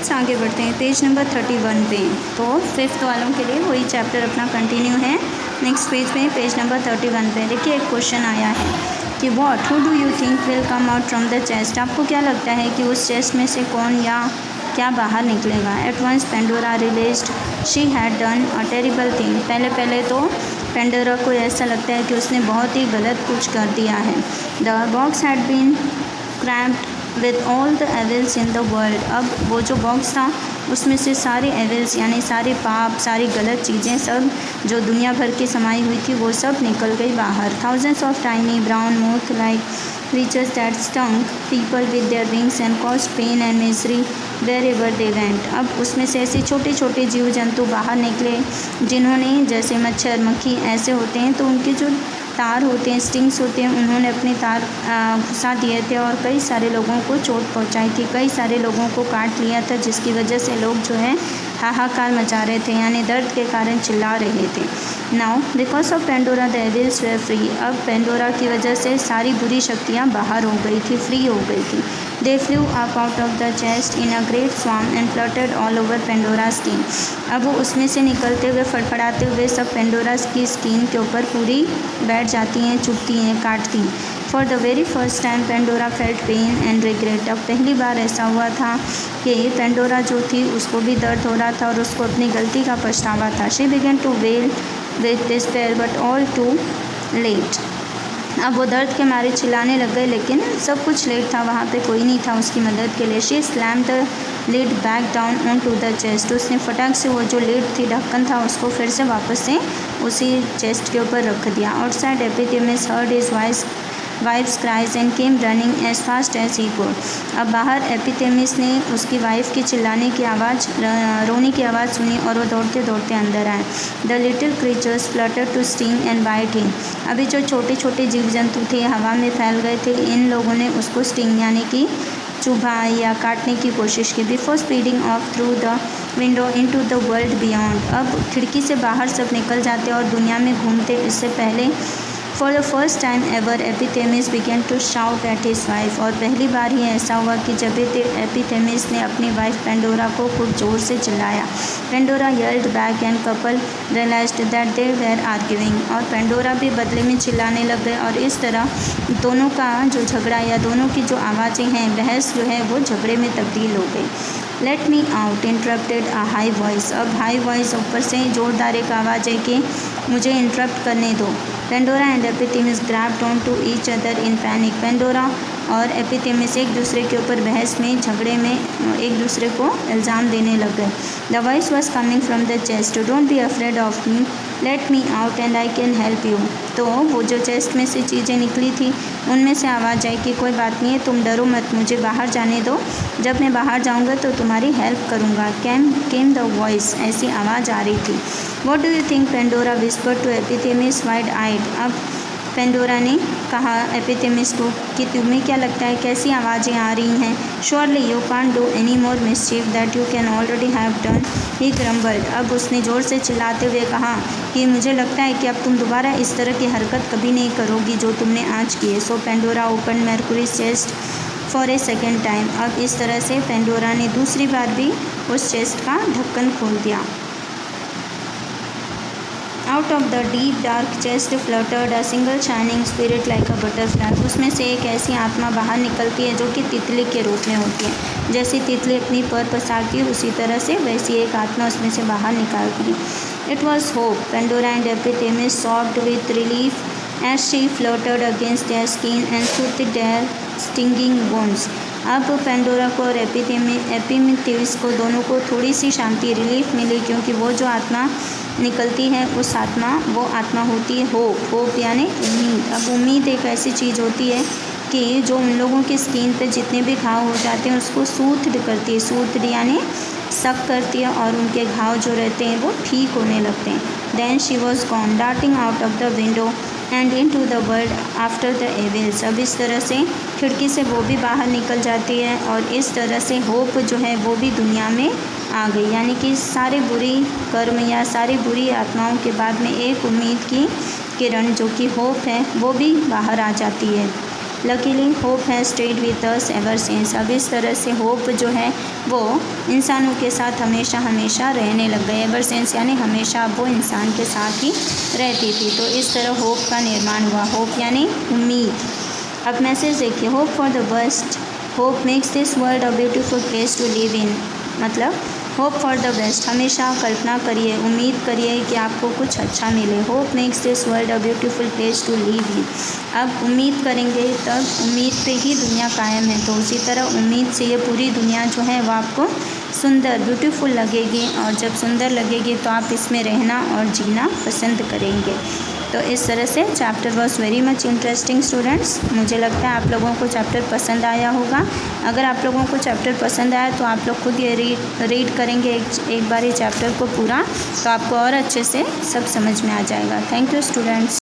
Let's आगे बढ़ते हैं पेज नंबर 31 पे। तो 5th वालों के लिए वही चैप्टर अपना कंटिन्यू है। नेक्स्ट पेज पे पेज नंबर 31 पे देखिए एक क्वेश्चन आया है कि what who do you think will come out from the chest. आपको क्या लगता है कि उस चेस्ट में से कौन या क्या बाहर निकलेगा। At once Pandora realised she had done a terrible thing. पहले तो पेंडोरा को ऐसा लगता है कि उसने बहुत ही गलत कुछ कर दिया है। The box had been cramped with all the evils in the world. अब वो जो बॉक्स था उसमें से सारे एविल्स यानी सारे पाप, सारी गलत चीज़ें सब जो दुनिया भर की समाई हुई थी वो सब निकल गई बाहर। Thousands of tiny brown moth like creatures that stung people with their wings and caused pain and misery wherever they went। अब उसमें से ऐसे छोटे छोटे जीव जंतु बाहर निकले जिन्होंने, जैसे मच्छर मक्खी ऐसे होते हैं तो उनके जो तार होते हैं, स्टिंग्स होते हैं, उन्होंने अपने तार घुसा दिए थे और कई सारे लोगों को चोट पहुंचाई थी, कई सारे लोगों को काट लिया था, जिसकी वजह से लोग जो है हाहाकार मचा रहे थे यानी दर्द के कारण चिल्ला रहे थे। Now because of Pandora the evils way free. अब पेंडोरा की वजह से सारी बुरी शक्तियाँ बाहर हो गई थी, फ्री हो गई थी। They flew up out of the chest in a great swarm and fluttered all over Pandora skin. अब वो उसमें से निकलते हुए फड़फड़ाते हुए सब पेंडोरा की स्किन के ऊपर पूरी बैठ जाती हैं, चुभती हैं, काटती हैं। For the very first time Pandora felt pain and regret. अब पहली बार ऐसा हुआ था कि पेंडोरा जो थी उसको भी दर्द हो रहा था और उसको अपनी गलती का पछतावा था। She began to wail with despair but all too late. अब वो दर्द के मारे चिल्लाने लग गए लेकिन सब कुछ लेट था, वहाँ पे कोई नहीं था उसकी मदद के लिए। She slam the lid back down onto the chest. उसने फटाक से वो जो लिड थी, ढक्कन था, उसको फिर से वापस से उसी चेस्ट के ऊपर रख दिया। Outside Epimetheus heard his wife's cries and came running as fast as he could. अब बाहर एपिथेमिस ने उसकी वाइफ की चिल्लाने की आवाज़, रोने की आवाज़ सुनी और वो दौड़ते दौड़ते अंदर आए। The little creatures flutter to sting and bite him. अभी जो छोटे छोटे जीव जंतु थे हवा में फैल गए थे, इन लोगों ने उसको स्टिंग यानी कि चुभा या काटने की कोशिश की। Before speeding off through the window into the world beyond. अब खिड़की से बाहर सब निकल जाते और दुनिया में घूमते। इससे पहले for the first time ever Epimetheus began to shout at his wife. और पहली बार ही ऐसा हुआ कि जब एपिथेमिस ने अपनी वाइफ पेंडोरा को खूब जोर से चिल्लाया। Pandora yelled back and couple realized that they were arguing. और पेंडोरा भी बदले में चिल्लाने लग गए और इस तरह दोनों का जो झगड़ा या दोनों की जो आवाज़ें हैं, बहस जो है वो झगड़े में तब्दील हो गई। Let me out interrupted a high voice. अब हाई वॉइस ऊपर से जोरदार एक आवाज़ है कि मुझे इंटरप्ट करने दो। Pandora and Epimetheus grabbed on to each other in panic. Pandora और एपिथेमिस एक दूसरे के ऊपर बहस में, झगड़े में एक दूसरे को इल्ज़ाम देने लग गए। The voice was coming from the chest. Don't be afraid of me, let me out and I can help you. तो वो जो चेस्ट में से चीज़ें निकली थी उनमें से आवाज़ आई कि कोई बात नहीं है, तुम डरो मत, मुझे बाहर जाने दो, जब मैं बाहर जाऊँगा तो तुम्हारी हेल्प करूँगा। केम द वॉइस, ऐसी आवाज़ आ रही थी। What do you think Pandora whispered to Epimetheus wide eyed. अब पेंडोरा ने कहा एपिथेमिस को कि तुम्हें क्या लगता है कैसी आवाज़ें आ रही हैं। Surely you can't do any more mischief that you can already have done, he grumbled. अब उसने ज़ोर से चिल्लाते हुए कहा कि मुझे लगता है कि अब तुम दोबारा इस तरह की हरकत कभी नहीं करोगी जो तुमने आज की है। So Pandora open Mercury's chest for a second time. अब इस तरह से पेंडोरा ने दूसरी बार भी उस चेस्ट का ढक्कन खोल दिया। Out of the deep dark chest fluttered a single shining spirit like a butterfly. उसमें से एक ऐसी आत्मा बाहर निकलती है जो कि तितली के रूप में होती है। जैसे तितली अपनी पर पसारती है उसी तरह से वैसी एक आत्मा उसमें से बाहर निकालती है। It was hope. Pandora and Epimetheus soft with relief as she floated against their skin and soothed their stinging wounds. अब पेंडोरा को और एपिथेमिस को दोनों को थोड़ी सी शांति, रिलीफ मिली क्योंकि वो जो आत्मा निकलती है वो आत्मा होती है होप यानी उम्मीद। अब उम्मीद एक ऐसी चीज़ होती है कि जो उन लोगों की स्किन पे जितने भी घाव हो जाते हैं उसको सूथ करती है, सूथ यानी सक करती है और उनके घाव जो रहते हैं वो ठीक होने लगते हैं। Then she was gone darting out of the window and into the world after the evils. अब इस तरह से खिड़की से वो भी बाहर निकल जाती है और इस तरह से होप जो है वो भी दुनिया में आ गई, यानी कि सारे बुरी कर्म या सारी बुरी आत्माओं के बाद में एक उम्मीद की किरण जो कि होप है वो भी बाहर आ जाती है। Luckily hope has stayed with us ever since. अब इस तरह से होप जो है वो इंसानों के साथ हमेशा हमेशा रहने लग गए। एवर सिंस यानी हमेशा वो इंसान के साथ ही रहती थी। तो इस तरह होप का निर्माण हुआ। होप यानी उम्मीद। अब मैसेज देखिए, hope for the best, hope makes this world a beautiful place to live in. मतलब होप फॉर द बेस्ट, हमेशा कल्पना करिए, उम्मीद करिए कि आपको कुछ अच्छा मिले। Hope makes this world a beautiful place to live in. अब उम्मीद करेंगे तब उम्मीद पे ही दुनिया कायम है। तो उसी तरह उम्मीद से ये पूरी दुनिया जो है वो आपको सुंदर ब्यूटीफुल लगेगी, और जब सुंदर लगेगी तो आप इसमें रहना और जीना पसंद करेंगे। तो इस तरह से chapter was very much interesting students. मुझे लगता है आप लोगों को चैप्टर पसंद आया होगा। अगर आप लोगों को चैप्टर पसंद आया तो आप लोग खुद ये रीड करेंगे एक बार ये चैप्टर को पूरा, तो आपको और अच्छे से सब समझ में आ जाएगा। Thank you students.